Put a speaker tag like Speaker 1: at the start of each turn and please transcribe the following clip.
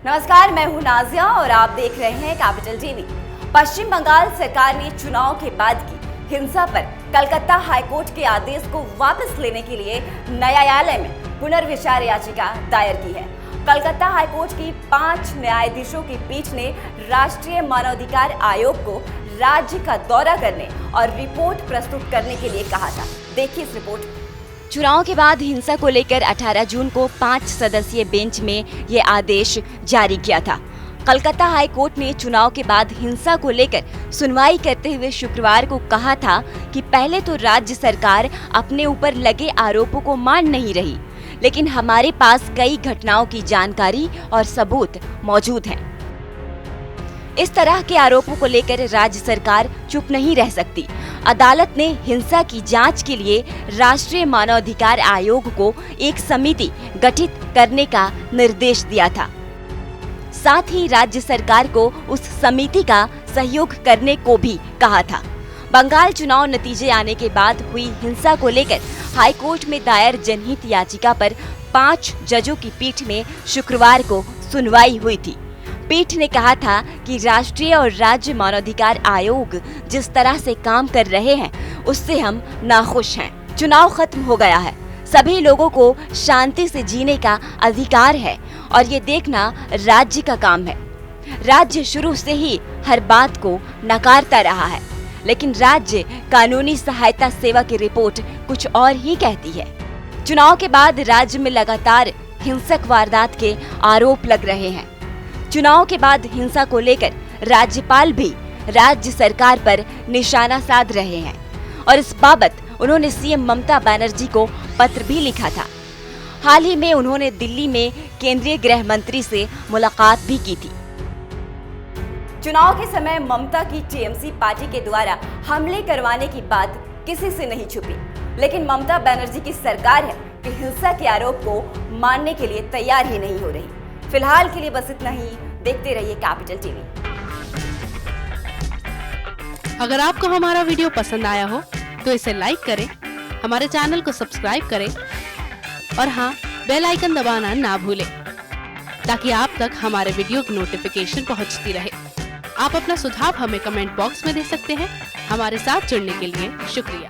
Speaker 1: नमस्कार, मैं हूं नाजिया और आप देख रहे हैं कैपिटल टीवी। पश्चिम बंगाल सरकार ने चुनाव के बाद की हिंसा पर कलकत्ता हाईकोर्ट के आदेश को वापस लेने के लिए न्यायालय में पुनर्विचार याचिका दायर की है। कलकत्ता हाईकोर्ट की 5 न्यायाधीशों की पीठ ने राष्ट्रीय मानवाधिकार आयोग को राज्य का दौरा करने और रिपोर्ट प्रस्तुत करने के लिए कहा था। देखिए इस रिपोर्ट।
Speaker 2: चुनाव के बाद हिंसा को लेकर 18 जून को 5 सदस्यीय बेंच में ये आदेश जारी किया था। कलकत्ता हाई कोर्ट ने चुनाव के बाद हिंसा को लेकर सुनवाई करते हुए शुक्रवार को कहा था कि पहले तो राज्य सरकार अपने ऊपर लगे आरोपों को मान नहीं रही, लेकिन हमारे पास कई घटनाओं की जानकारी और सबूत मौजूद हैं। इस तरह के आरोपों को लेकर राज्य सरकार चुप नहीं रह सकती। अदालत ने हिंसा की जांच के लिए राष्ट्रीय मानवाधिकार आयोग को एक समिति गठित करने का निर्देश दिया था। साथ ही राज्य सरकार को उस समिति का सहयोग करने को भी कहा था। बंगाल चुनाव नतीजे आने के बाद हुई हिंसा को लेकर हाईकोर्ट में दायर जनहित याचिका पर 5 जजों की पीठ में शुक्रवार को सुनवाई हुई थी। पीठ ने कहा था कि राष्ट्रीय और राज्य मानवाधिकार आयोग जिस तरह से काम कर रहे हैं उससे हम नाखुश हैं। चुनाव खत्म हो गया है, सभी लोगों को शांति से जीने का अधिकार है और ये देखना राज्य का काम है। राज्य शुरू से ही हर बात को नकारता रहा है, लेकिन राज्य कानूनी सहायता सेवा की रिपोर्ट कुछ और ही कहती है। चुनाव के बाद राज्य में लगातार हिंसक वारदात के आरोप लग रहे हैं। चुनाव के बाद हिंसा को लेकर राज्यपाल भी राज्य सरकार पर निशाना साध रहे हैं और इस बाबत उन्होंने सीएम ममता बनर्जी को पत्र भी लिखा था। हाल ही में उन्होंने दिल्ली में केंद्रीय गृह मंत्री से मुलाकात भी की थी।
Speaker 1: चुनाव के समय ममता की टीएमसी पार्टी के द्वारा हमले करवाने की बात किसी से नहीं छुपी, लेकिन ममता बनर्जी की सरकार है कि हिंसा के आरोप को मानने के लिए तैयार ही नहीं हो रही। फिलहाल के लिए बस इतना ही। देखते रहिए कैपिटल टीवी।
Speaker 3: अगर आपको हमारा वीडियो पसंद आया हो तो इसे लाइक करें, हमारे चैनल को सब्सक्राइब करें और हाँ, बेल आइकन दबाना ना भूलें ताकि आप तक हमारे वीडियो की नोटिफिकेशन पहुंचती रहे। आप अपना सुझाव हमें कमेंट बॉक्स में दे सकते हैं। हमारे साथ जुड़ने के लिए शुक्रिया।